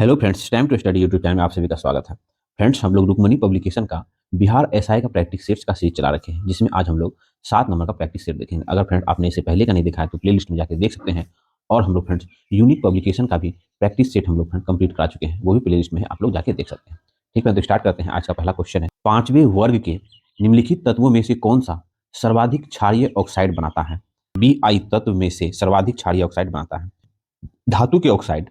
Hello friends, time to study YouTube channel में आप सभी का स्वागत है। फ्रेंड्स, हम लोग रुक्मणी पब्लिकेशन का बिहार एसआई का प्रैक्टिस सेट्स का सीरीज चला रखे हैं, जिसमें आज हम लोग 7 नंबर का प्रैक्टिस सेट देखेंगे। अगर फ्रेंड आपने इसे पहले का नहीं देखा है तो प्लेलिस्ट में जाकर देख सकते हैं। और हम लोग फ्रेंड्स यूनिक पब्लिकेशन का भी प्रैक्टिस सेट हम लोग फ्रेंड कंप्लीट करा चुके हैं, वो भी प्लेलिस्ट में है, आप लोग जाके देख सकते हैं। ठीक है, तो स्टार्ट करते हैं। आज का पहला क्वेश्चन है, पांचवें वर्ग के निम्नलिखित तत्वों में से कौन सा सर्वाधिक क्षारीय ऑक्साइड बनाता है? Bi तत्व में से सर्वाधिक क्षारीय ऑक्साइड बनाता है। धातु के ऑक्साइड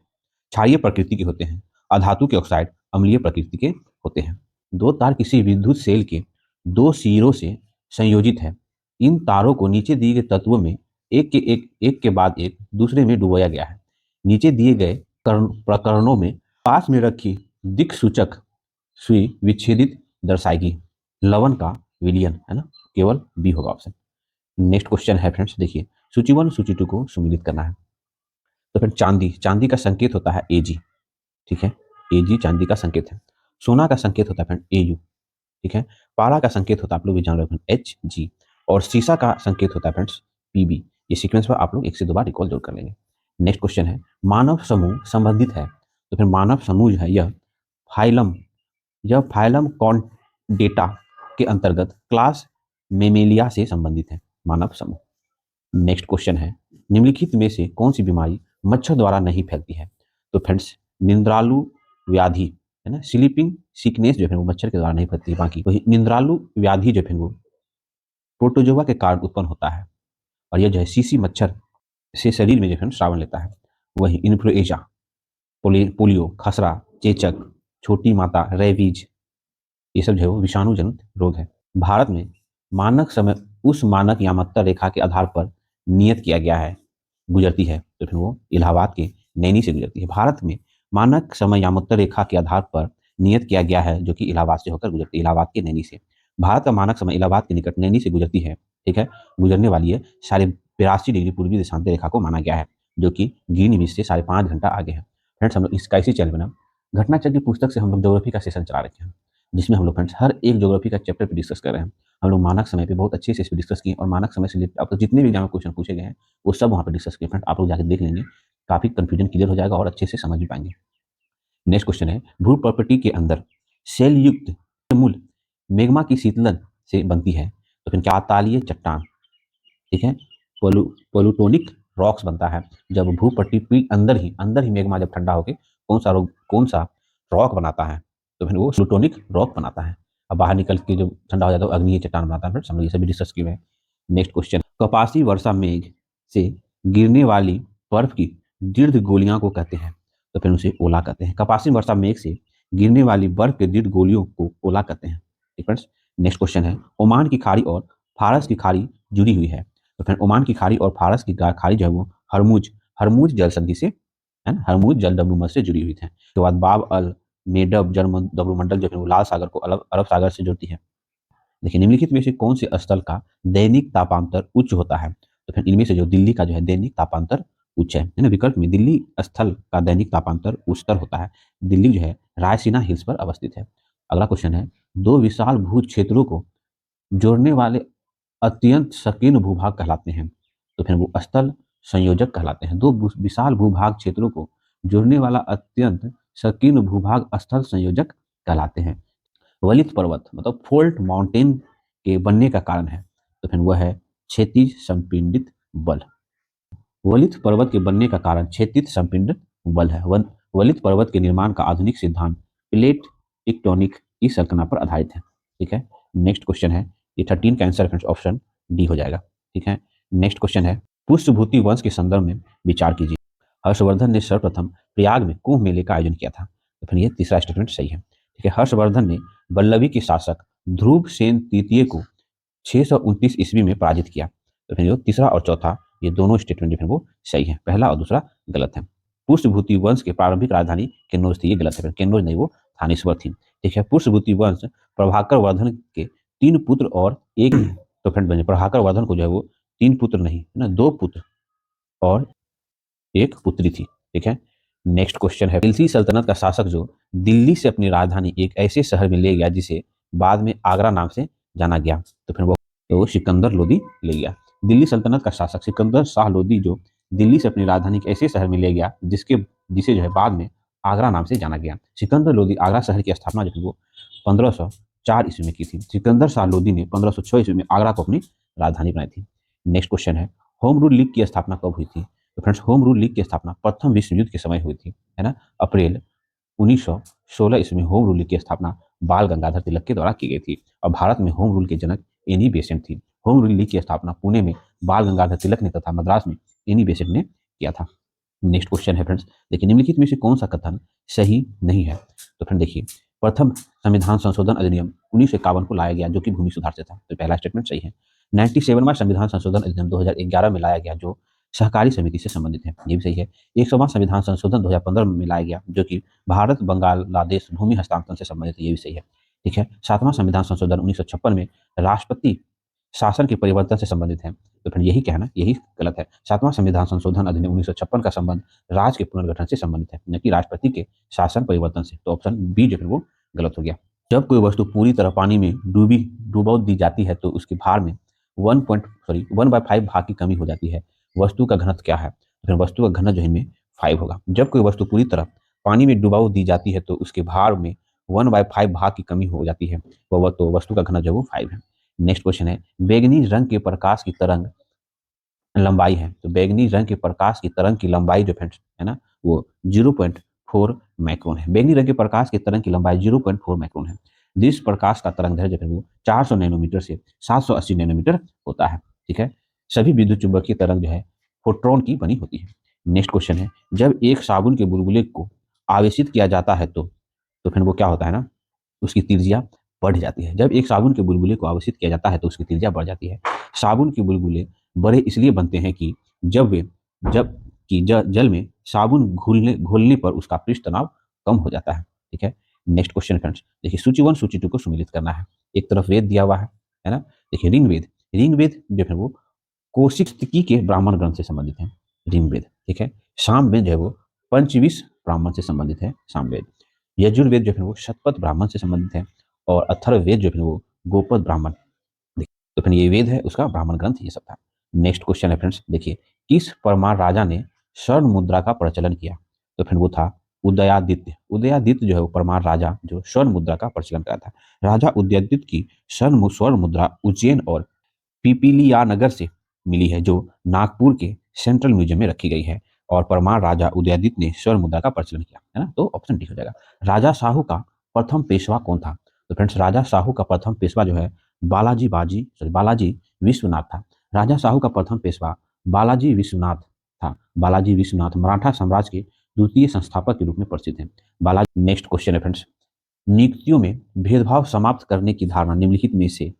क्षारीय प्रकृति के होते हैं, अधातु के ऑक्साइड अम्लीय प्रकृति के होते हैं। दो तार किसी विद्युत सेल के दो सिरों से संयोजित है। इन तारों को नीचे दिए गए तत्वों में एक के बाद एक दूसरे में डुबोया गया है। नीचे दिए गए प्रकरणों में पास में रखी दिक्सूचक सुई विच्छेदित दर्शाएगी। लवण का विलयन है ना, केवल बी होगा ऑप्शन। नेक्स्ट क्वेश्चन है फ्रेंड्स, देखिए सूची 1 सूची 2 को सम्मिलित करना है। तो फिर चांदी का संकेत होता है Ag। ठीक है, Ag चांदी का संकेत है। सोना का संकेत होता है फ्रेंड Au। ठीक है, पारा का संकेत होता है, आप लोग भी जान रहे हैं, Hg। और सीसा का संकेत होता है फ्रेंड्स Pb। ये सीक्वेंस पर आप लोग एक से दो बार रिकॉल जरूर कर लेंगे। नेक्स्ट क्वेश्चन है, मानव समूह संबंधित है। तो फिर मानव समूह है यह फाइलम कॉन्डेटा के अंतर्गत क्लास मेमेलिया से संबंधित है मानव समूह। नेक्स्ट क्वेश्चन है, निम्नलिखित में से कौन सी बीमारी मच्छर द्वारा नहीं फैलती है? तो फ्रेंड्स निंद्रालु व्याधि है ना, स्लीपिंग सिकनेस जो है वो मच्छर के द्वारा नहीं फैलती है। बाकी वही निंद्रालु व्याधि जो है वो प्रोटोजोआ के कारण उत्पन्न होता है, और यह जो है सीसी मच्छर से शरीर में जो है श्रावण लेता है। वही इन्फ्लुएंजा, पोलियो, खसरा, चेचक, छोटी माता, रेबीज, ये सब जो है वो विषाणु जनित रोग है। भारत में मानक समय उस मानक यामात्रा रेखा के आधार पर नियत किया गया है, गुजरती है, तो फिर वो इलाहाबाद के नैनी से गुजरती है। भारत में मानक समय यामात्रा रेखा के आधार पर नियत किया गया है, जो कि इलाहाबाद से होकर गुजरती है, इलाहाबाद के नैनी से। भारत का मानक समय इलाहाबाद के निकट नैनी से गुजरती है। ठीक है, गुजरने वाली है 82.5 डिग्री पूर्वी देशांतर रेखा को माना गया है, जो कि ग्रीनविच से 5.5 घंटा आगे है। फ्रेंड्स, हम लोग इसका इसी चैनल में ना घटनाचक्र की पुस्तक से हम लोग ज्योग्राफी का सेशन चला रखे हैं, जिसमें हम लोग फ्रेंड्स हर एक ज्योग्राफी का चैप्टर पे डिस्कस कर रहे हैं। हम लोग मानक समय पे बहुत अच्छे से इस पर डिस्कस किए, और मानक समय से रिलेटेड आपको जितने भी एग्जाम में क्वेश्चन पूछे गए हैं वो सब वहाँ पे डिस्कस किए। फ्रेंड, आप लोग जाकर देख लेंगे, काफी कंफ्यूजन क्लियर हो जाएगा और अच्छे से समझ भी पाएंगे। नेक्स्ट क्वेश्चन है, भू प्रॉपर्टी के अंदर सेल युक्त मूल मेग्मा की शीतलन से बनती है। तो फिर क्या तालीय चट्टान, ठीक है, पोलुटोनिक रॉक्स बनता है। जब भूपट्टी के अंदर ही मेग्मा जब ठंडा होकर कौन सा रॉक बनाता है? तो फिर वो प्लूटोनिक रॉक बनाता है। अब बाहर निकल के जब ठंडा हो जाता है तो अग्नि चट्टान बनाता है। फिर ये सभी डिस्कस किए हैं। नेक्स्ट क्वेश्चन, कपासी वर्षा मेघ से गिरने वाली बर्फ की दीर्घ गोलियां को कहते हैं। तो फिर उसे ओला कहते हैं। कपासी वर्षा मेघ से गिरने वाली बर्फ के दीर्घ गोलियों को ओला कहते हैं। फ्रेंड्स, नेक्स्ट क्वेश्चन है, ओमान की खाड़ी और फारस की खाड़ी जुड़ी हुई है। तो फिर ओमान की खाड़ी और फारस की खाड़ी जो है वो हरमुज जल संधि से, है ना, हरमुज जल डब्लूमंडल से जुड़ी हुई है। उसके बाद बाब अल मेडब जल डब्लूमंडल जो है वो लाल सागर को अरब सागर से जोड़ती है। देखिए, निम्नलिखित में से कौन से स्थल का दैनिक तापांतर उच्च होता है? तो फिर इनमें से जो दिल्ली का जो है दैनिक तापांतर उच्च है ना। विकल्प में दिल्ली स्थल का दैनिक तापांतर उच्चतर होता है। दिल्ली जो है रायसीना हिल्स पर अवस्थित है। अगला क्वेश्चन है, दो विशाल भू क्षेत्रों को जोड़ने वाले अत्यंत संकीर्ण भूभाग कहलाते हैं। तो फिर वो स्थल संयोजक कहलाते हैं। दो विशाल भूभाग क्षेत्रों को जोड़ने वाला अत्यंत संकीर्ण भूभाग स्थल संयोजक कहलाते हैं। वलित पर्वत मतलब फोल्ट माउंटेन के बनने का कारण है। तो फिर वह है क्षैतिज संपीड़ित बल। वलित पर्वत के बनने का कारण क्षैतिज संपीड़ित बल है। वलित पर्वत के निर्माण का आधुनिक सिद्धांत प्लेट टेक्टोनिक की संकल्पना पर आधारित है। ठीक है, नेक्स्ट क्वेश्चन है, ये 13 का आंसर फ्रेंड्स ऑप्शन डी हो जाएगा। ठीक है, नेक्स्ट क्वेश्चन है, पुष्यभूति वंश के संदर्भ में विचार कीजिए। हर्षवर्धन ने सर्वप्रथम प्रयाग में कुंभ मेले का आयोजन किया था। तो फिर ये तीसरा स्टेटमेंट सही है। ठीक है, हर्षवर्धन ने वल्लभी के शासक ध्रुव सेन तृतीय को 629 ईस्वी में पराजित किया। तो फिर तीसरा और चौथा ये दोनों स्टेटमेंट जो है वो सही है, पहला और दूसरा गलत है। पुष्यभूति वंश की प्रारंभिक राजधानी कन्नौज थी, ये गलत है, कन्नौज नहीं, वो थानेश्वर थी। ठीक है, पुष्यभूति वंश प्रभाकर वर्धन के 3 पुत्र और एक तो फ्रेंड बने, प्रभाकर वर्धन को जो है वो 3 पुत्र नहीं है ना, 2 पुत्र और 1 पुत्री थी। ठीक है, नेक्स्ट क्वेश्चन है, दिल्ली सल्तनत का शासक जो दिल्ली से अपनी राजधानी एक ऐसे शहर में ले गया जिसे बाद में आगरा नाम से जाना गया। तो फिर वो सिकंदर लोदी ले गया। दिल्ली सल्तनत का शासक सिकंदर शाह लोदी जो दिल्ली से अपनी राजधानी एक ऐसे शहर में ले गया जिसे जो है बाद में आगरा नाम से जाना गया। सिकंदर लोदी आगरा शहर की स्थापना जो है वो 1504 ईस्वी में की थी। सिकंदर शाह लोदी ने 1506 ईस्वी में आगरा को अपनी राजधानी बनाई थी। नेक्स्ट क्वेश्चन है, होम रूल लीग की स्थापना कब हुई थी? तो फ्रेंड्स, होम रूल लीग की स्थापना प्रथम विश्व युद्ध के समय हुई थी, है ना। अप्रैल 1916 ईस्वी में होम रूल लीग की स्थापना बाल गंगाधर तिलक के द्वारा की गई थी और भारत में होम रूल के जनक एनी बेसेंट थी। होम रूल लीग की स्थापना पुणे में बाल गंगाधर तिलक ने तथा मद्रास में एनी बेसेंट ने किया था। नेक्स्ट क्वेश्चन है फ्रेंड्स, देखिए निम्नलिखित में से कौन सा कथन सही नहीं है? तो फ्रेंड देखिए, प्रथम संविधान संशोधन अधिनियम 1951 को लाया गया जो कि भूमि सुधार से था, तो पहला स्टेटमेंट सही है। 97वां संविधान संशोधन अधिनियम 2011 में लाया गया जो सहकारी समिति से संबंधित है, ये भी सही है। 100वां संविधान संशोधन 2015 में लाया गया जो कि भारत बांग्लादेश भूमि हस्तांतरण से संबंधित है, ये भी सही है। ठीक है। 7वां संविधान संशोधन 1956 में राष्ट्रपति शासन के परिवर्तन से संबंधित है, तो फिर यही कहना यही गलत है। 7वां संविधान संशोधन अधिनियम 1956 का संबंध राज्य के पुनर्गठन से संबंधित है, न कि राष्ट्रपति के शासन परिवर्तन से, तो ऑप्शन बी जो है वो गलत हो गया। जब कोई वस्तु पूरी तरह पानी में डुबो दी जाती है तो उसके भार में 1/5 भाग की कमी हो जाती है। वस्तु का घनत्व क्या है? तो फिर वस्तु का घनत्व जो है इनमें 5 होगा। जब कोई वस्तु पूरी तरह पानी में डुबाओ दी जाती है तो उसके भार में 1/5 भाग की कमी हो जाती है, वह तो वस्तु का घनत्व जो है वो 5 है। नेक्स्ट क्वेश्चन है, बैंगनी रंग के प्रकाश की तरंग लंबाई है, तो बैंगनी रंग के प्रकाश की तरंग की लंबाई जो फ्रेंड्स है ना वो 0.4 माइक्रोन है। बैंगनी रंग के प्रकाश की तरंग की लंबाई 0.4 माइक्रोन है। जिस प्रकाश का तरंग दैर्ध्य जो है वो 400 नैनोमीटर से 780 नैनोमीटर होता है। ठीक है। सभी विद्युत चुंबकीय तरंग जो है फोटोन की बनी होती है। नेक्स्ट क्वेश्चन है, जब एक साबुन के बुलबुले को आवेशित किया जाता है तो फिर वो क्या होता है ना, उसकी त्रिज्या बढ़ जाती है। जब एक साबुन के बुलबुले को आवेशित किया जाता है तो उसकी त्रिज्या बढ़ जाती है। साबुन के बुलबुले बड़े इसलिए बनते हैं कि जल में साबुन घोलने पर उसका पृष्ठ तनाव कम हो जाता है। ठीक है। नेक्स्ट क्वेश्चन फ्रेंड्स, देखिए सूची 1 सूची 2 को सम्मिलित करना है। एक तरफ वेद दिया हुआ है ना। देखिए ऋग्वेद जो है वो कौशिकी के ब्राह्मण ग्रंथ से संबंधित है, ऋग्वेद। ठीक है। सामवेद जो है वो पंचविश ब्राह्मण से संबंधित है, सामवेद। यजुर्वेद जो है वो शतपथ ब्राह्मण से संबंधित है और अथर्ववेद जो है वो गोपद ब्राह्मण। तो फिर ये वेद है उसका ब्राह्मण ग्रंथ ये सब था। नेक्स्ट क्वेश्चन है फ्रेंड्स, देखिए किस परमार राजा ने स्वर्ण मुद्रा का प्रचलन किया? तो फिर वो था उदयादित्य। उदयादित्य जो है वो परमार राजा जो स्वर्ण मुद्रा का प्रचलन करा था। राजा उदयादित्य की स्वर्ण मुद्रा उज्जैन और पिपीलियानगर से मिली है जो नागपुर के सेंट्रल म्यूजियम में रखी गई है और परमार राजा उदयादित्य ने स्वर्ण मुद्रा का प्रचलन किया, है ना। तो ऑप्शन डी हो जाएगा। राजा साहू का प्रथम पेशवा कौन था? तो फ्रेंड्स, राजा साहू का प्रथम पेशवा जो है बालाजी विश्वनाथ था। राजा साहू का प्रथम पेशवा बालाजी विश्वनाथ था। बालाजी विश्वनाथ मराठा साम्राज्य के द्वितीय संस्थापक के रूप में प्रसिद्ध है। बालाजी। नेक्स्ट क्वेश्चन है फ्रेंड्स, नियुक्तियों में भेदभाव समाप्त करने की धारणा निम्नलिखित में से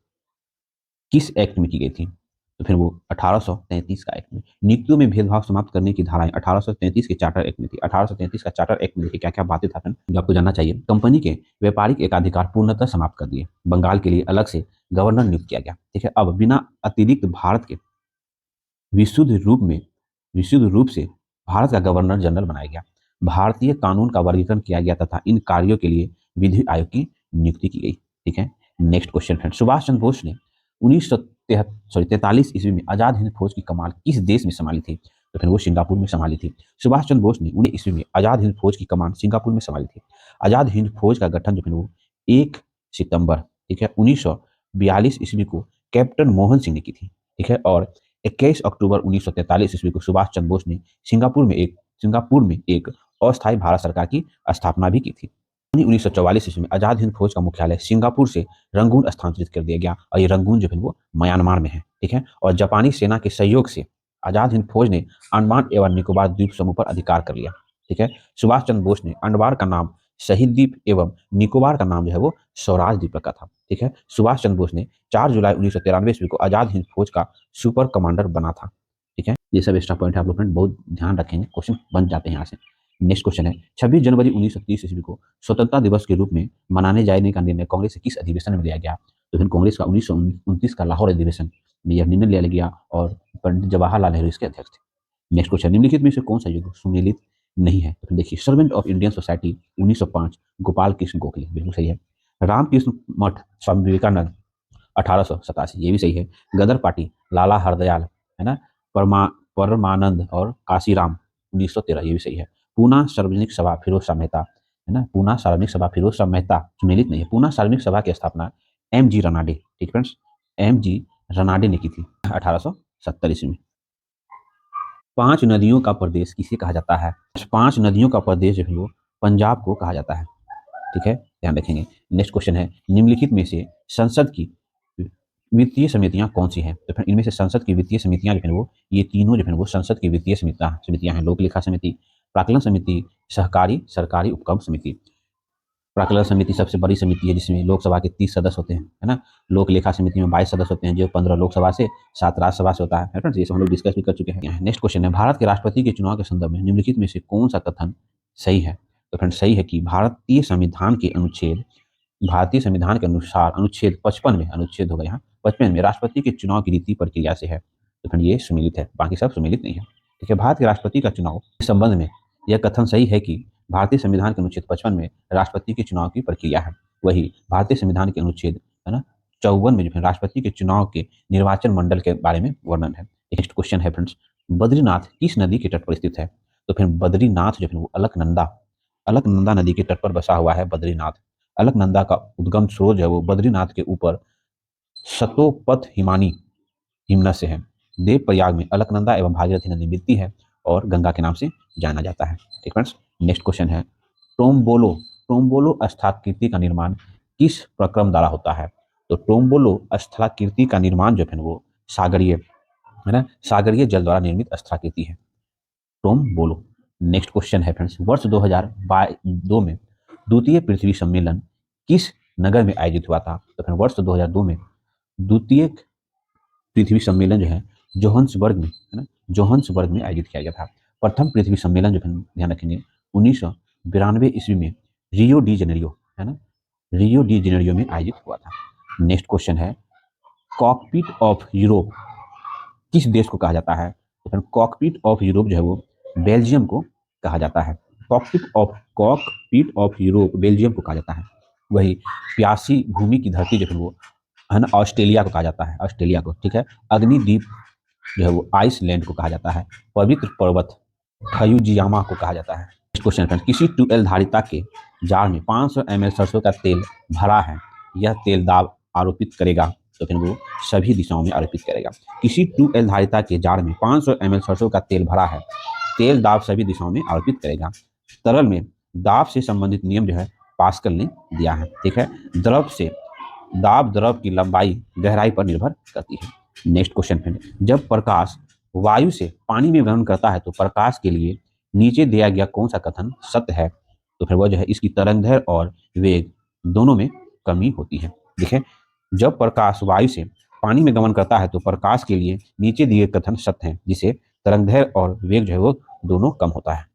किस एक्ट में की गई थी? तो फिर वो 1833 का एक्ट में। नियुक्तियों में भेदभाव समाप्त करने की धाराएं 1833 के चार्टर एक्ट में थी। 1833 का चार्टर एक्ट में देखिए क्या क्या बातें था जो आपको जानना चाहिए। कंपनी के व्यापारिक एकाधिकार पूर्णतः समाप्त कर दिए। बंगाल के लिए अलग से गवर्नर नियुक्त किया गया। ठीक है। अब बिना अतिरिक्त भारत के विशुद्ध रूप से भारत का गवर्नर जनरल बनाया गया। भारतीय कानून का वर्गीकरण किया गया तथा इन कार्यों के लिए विधि आयोग की नियुक्ति की गई। ठीक है। Next question friend, Subhash Chandra Bose ने 1943 ईस्वी में आजाद हिंद फौज की कमान किस देश में संभाली थी? तो फिर वो सिंगापुर में संभाली थी। सुभाष चंद्र बोस ने 19 ईस्वी में आजाद हिंद फौज की कमान सिंगापुर में संभाली थी। आजाद हिंद फौज का गठन जो है वो 1 सितंबर, ठीक है, 1942 ईस्वी को कैप्टन मोहन सिंह ने की थी। ठीक है। और 21 अक्टूबर 1943 ईस्वी को सुभाष चंद्र बोस ने सिंगापुर में एक अस्थायी भारत सरकार की स्थापना भी की थी। 1944 ईस्वी में आजाद हिंद फौज का मुख्यालय सिंगापुर से रंगून स्थानांतरित कर दिया गया और ये रंगून जो है वो म्यांमार में है। ठीक है। और जापानी सेना के सहयोग से आजाद हिंद फौज ने अंडमान एवं निकोबार द्वीप समूह पर अधिकार कर लिया। ठीक है। सुभाष चंद्र बोस ने अंडमान का नाम शहीद द्वीप एवं निकोबार का नाम जो है वो स्वराज द्वीप रखा था। ठीक है। सुभाष चंद्र बोस ने 4 जुलाई 1993 ईस्वी को आजाद हिंद फौज का सुपर कमांडर बना था। ठीक है। ये सब एक्स्ट्रा पॉइंट है, आप लोग फ्रेंड बहुत ध्यान रखेंगे, क्वेश्चन बन जाते हैं यहाँ से। नेक्स्ट क्वेश्चन है, 26 जनवरी 1930 ईस्वी को स्वतंत्रता दिवस के रूप में मनाने जाने का निर्णय कांग्रेस के किस अधिवेशन में लिया गया? तो फिर कांग्रेस का 1929 का लाहौर अधिवेशन में यह निर्णय लिया गया और पंडित जवाहरलाल नेहरू इसके अध्यक्ष थे। नेक्स्ट क्वेश्चन, निम्नलिखित में से कौन सा युग सुमेलित नहीं है? तो देखिए, servant of Indian society 1905 Gopal Krishna Gokhale, बिल्कुल सही है। रामकृष्ण मठ स्वामी विवेकानंद 1887, ये भी सही है। गदर पार्टी लाला हरदयाल, है ना, परमानंद और काशीराम 1913, ये भी सही है। पूना सार्वजनिक सभा फिरोज शाह मेहता, है ना, पूना सार्वजनिक सभा फिरोज शाह मेहता, सुमेलित नहीं है, पूना सार्वजनिक सभा की स्थापना एम जी रनाडे, ठीक फ्रेंड्स, एम जी रनाडे ने की थी 1870 ईस्वी में। पांच नदियों का प्रदेश किसे कहा जाता है? पांच नदियों का प्रदेश जो है वो पंजाब को कहा जाता है, ठीक है, ध्यान रखेंगे। नेक्स्ट क्वेश्चन है, निम्नलिखित में से संसद की वित्तीय समितियां कौन सी हैं? तो फिर इनमें से संसद की वित्तीय समितियां जो है वो ये तीनों जो है वो संसद की वित्तीय समितियां हैं। लोक लेखा समिति, प्राक्कलन समिति, सहकारी सरकारी उपक्रम समिति। प्राक्कलन समिति सबसे बड़ी समिति है जिसमें लोकसभा के 30 सदस्य होते हैं, है ना। लोक लेखा समिति में 22 सदस्य होते हैं, जो 15 लोकसभा से 7 राज्यसभा से होता है फ्रेंड्स। ये सब हम लोग डिस्कस भी कर चुके हैं। नेक्स्ट क्वेश्चन है, भारत के राष्ट्रपति के चुनाव के संदर्भ में निम्नलिखित में से कौन सा कथन सही है? तो फ्रेंड्स सही है कि भारतीय संविधान के अनुसार अनुच्छेद 55 में, अनुच्छेद होगा यहाँ 55 में, राष्ट्रपति के चुनाव की रीति प्रक्रिया से है। तो फिर ये सुमेलित है, बाकी सब सुमेलित नहीं है, ठीक है। भारत के राष्ट्रपति का चुनाव के संबंध में यह कथन सही है कि भारतीय संविधान के अनुच्छेद 55 में राष्ट्रपति के चुनाव की प्रक्रिया है। वही भारतीय संविधान के अनुच्छेद, है ना, 54 में जो है राष्ट्रपति के चुनाव के निर्वाचन मंडल के बारे में वर्णन है। नेक्स्ट क्वेश्चन है फ्रेंड्स, बद्रीनाथ किस नदी के तट पर स्थित है? तो फिर बद्रीनाथ जो है वो अलकनंदा नदी के तट पर बसा हुआ है बद्रीनाथ। अलकनंदा का उद्गम स्रोत है वो बद्रीनाथ के ऊपर सतोपथ हिमनद से है। देवप्रयाग में अलकनंदा एवं भागीरथी नदी मिलती है और गंगा के नाम से जाना जाता है, ठीक फ्रेंड्स। नेक्स्ट क्वेश्चन है, टोम्बोलो स्थलाकृति का निर्माण किस प्रक्रम द्वारा होता है? तो टोम्बोलो स्थलाकृति का निर्माण जो है वो सागरीय, है ना, सागरीय जल द्वारा निर्मित स्थलाकृति है, टोम्बोलो। नेक्स्ट क्वेश्चन है फ्रेंड्स, वर्ष 2002 में द्वितीय पृथ्वी सम्मेलन किस नगर में आयोजित हुआ था? तो फिर वर्ष 2002 में द्वितीय पृथ्वी सम्मेलन जो है जोहान्सबर्ग में, है ना, जोहान्सबर्ग में आयोजित किया गया था। प्रथम पृथ्वी सम्मेलन जो है ध्यान रखेंगे 1992 ईस्वी में रियो डी जेनेरियो, है ना, रियो डी जेनेरियो में आयोजित हुआ था। नेक्स्ट क्वेश्चन है, कॉकपिट ऑफ यूरोप किस देश को कहा जाता है? तो फिर कॉकपिट ऑफ यूरोप जो है वो बेल्जियम को कहा जाता है। कॉकपिट ऑफ यूरोप बेल्जियम को कहा जाता है। वही प्यासी भूमि की धरती जो है वो, है ना, ऑस्ट्रेलिया को कहा जाता है, ऑस्ट्रेलिया को, ठीक है। अग्निद्वीप जो है वो आइसलैंड को कहा जाता है। पवित्र पर्वत फयूजियामा को कहा जाता है। क्वेश्चन फ्रेंड्स, किसी ट्यूबवेल धारिता के जार में 500 ml सरसों का तेल भरा है, यह तेल दाब आरोपित करेगा? तो फिर वो सभी दिशाओं में आरोपित करेगा। किसी ट्यूबवेल धारिता के जार में 500 ml सरसों का तेल भरा है, तेल दाब सभी दिशाओं में आरोपित करेगा। तरल में दाब से संबंधित नियम जो है पास्कल ने दिया है, ठीक है। द्रव की लंबाई गहराई पर निर्भर करती है। नेक्स्ट क्वेश्चन है, जब प्रकाश वायु से पानी में ग्रहण करता है तो प्रकाश के लिए नीचे दिया गया कौन सा कथन सत्य है? तो फिर वह जो है इसकी तरंगदैर्घ्य और वेग दोनों में कमी होती है। देखिए, जब प्रकाश वायु से पानी में गमन करता है तो प्रकाश के लिए नीचे दिए कथन सत्य है, जिसे तरंगदैर्घ्य और वेग जो है वो दोनों कम होता है।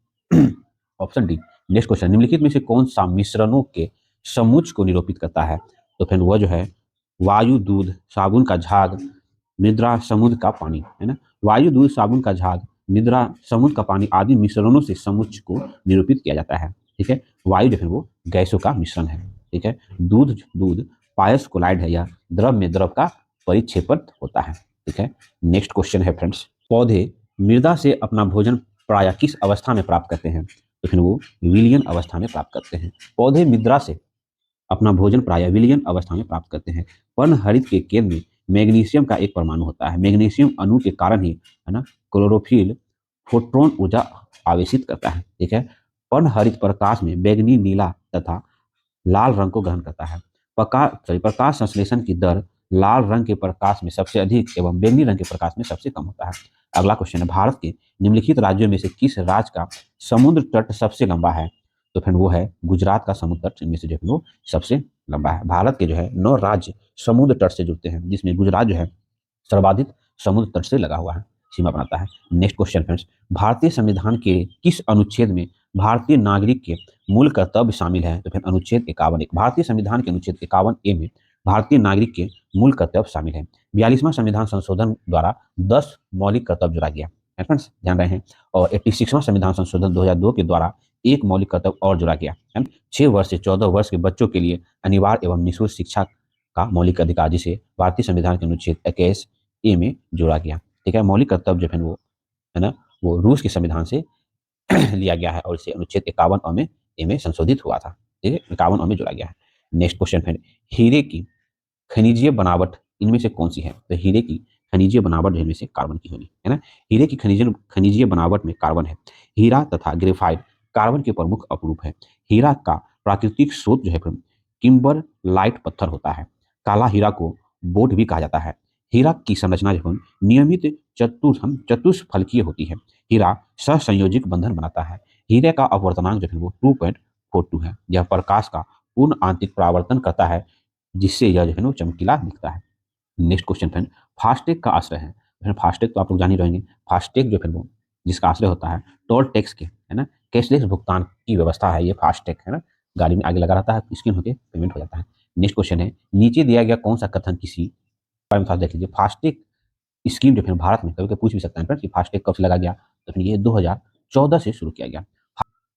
Option D. नेक्स्ट क्वेश्चन, निम्नलिखित में से कौन सा मिश्रणों के समुच्चय को निरूपित करता है? तो फिर वह जो है वायु, दूध, साबुन का झाग, मृदा, समुद्र का पानी, है ना। वायु, दूध, साबुन का झाग, मृदा, समुद्र का पानी आदि मिश्रणों से समुच्चय को निरूपित किया जाता है, ठीक है। वायु जो है वो गैसों का मिश्रण है, ठीक है। दूध पायस कोलाइड है, या द्रव में द्रव का परिक्षेपण होता है, ठीक है। नेक्स्ट क्वेश्चन है फ्रेंड्स, पौधे मृदा से अपना भोजन प्रायः किस अवस्था में प्राप्त करते हैं? तो फिर वो विलयन अवस्था में प्राप्त करते हैं। पौधे मृदा से अपना भोजन प्रायः विलयन अवस्था में प्राप्त करते हैं। पर्णहरित के केंद्र में मैग्नीशियम का एक परमाणु होता है। मैग्नीशियम अणु के कारण ही, है ना, क्लोरोफिल फोटोन ऊर्जा आवेशित करता है, ठीक है। पर्णहरित प्रकाश में बैंगनी, नीला तथा लाल रंग को ग्रहण करता है। प्रकाश संश्लेषण की दर लाल रंग के प्रकाश में सबसे अधिक एवं बैंगनी रंग के प्रकाश में सबसे कम होता है। अगला क्वेश्चन है, भारत के निम्नलिखित राज्यों में से किस राज्य का समुद्र तट सबसे लंबा है? तो फिर वो है गुजरात का समुद्र तट, इनमें से जो है वो सबसे लंबा है। भारत के जो है 9 राज्य समुद्र तट से जुड़ते हैं, जिसमें गुजरात जो है सर्वाधिक समुद्र तट से लगा हुआ है, सीमा बनाता है। नेक्स्ट क्वेश्चन फ्रेंड्स, भारतीय संविधान के किस अनुच्छेद में भारतीय नागरिक के मूल कर्तव्य शामिल है? तो फिर अनुच्छेद 51। भारतीय संविधान के अनुच्छेद 51A में भारतीय नागरिक के मूल कर्तव्य शामिल है। 42वां संविधान संशोधन द्वारा 10 मौलिक कर्तव्य जोड़ा गया है फ्रेंड्स, ध्यान रहे हैं। और 86वां संविधान संशोधन 2002 के द्वारा एक मौलिक कर्तव्य और जोड़ा गया है। 6 वर्ष से 14 वर्ष के बच्चों के लिए अनिवार्य एवं निःशुल्क शिक्षा का मौलिक अधिकार, जिसे भारतीय संविधान के अनुच्छेद 21A में जोड़ा गया, ठीक है। मौलिक कर्तव्य जो है वो, है ना, वो रूस के संविधान से लिया गया है और इसे अनुच्छेद 51 में संशोधित हुआ था। ठीक है, 51 में जोड़ा गया है। नेक्स्ट क्वेश्चन है, हीरे की खनिजीय बनावट इनमें से कौन सी है? तो हीरे की खनिजीय बनावट इनमें से कार्बन की होगी, है ना। हीरे की खनिजीय बनावट में कार्बन है। हीरा तथा ग्रेफाइट कार्बन के प्रमुख अपरूप है। हीरा का प्राकृतिक स्रोत जो है किम्बर लाइट पत्थर होता है। काला हीरा को बोट भी कहा जाता है। हीरा की संरचना जो नियमित चतुष्फलकीय होती है। हीरा सहसंयोजिक बंधन बनाता है। हीरे का अपवर्तनांक जो है वो 2.42 है। यह प्रकाश का पूर्ण आंतरिक परावर्तन करता है, जिससे यह जो है वो चमकीला दिखता है। नेक्स्ट क्वेश्चन फ्रेंड, फास्टैग का आश्रय है। फ्रेंड फास्टैग तो आप लोग जान ही रहेंगे। फास्टैग जो फिर वो जिसका आश्रय होता है टोल टैक्स के, है ना, कैशलेस भुगतान की व्यवस्था है ये फास्टैग, है ना। गाड़ी में आगे लगा रहता है, स्कैन होकर पेमेंट हो जाता है। नेक्स्ट क्वेश्चन है, नीचे दिया गया कौन सा कथन किसी बारे में देख लीजिए। फास्टैग स्कीम जो फिर भारत में कभी कभी पूछ भी सकता है फ्रेंड्स कि फास्टैग कब से लगा गया, तो फिर ये 2014 से शुरू किया गया।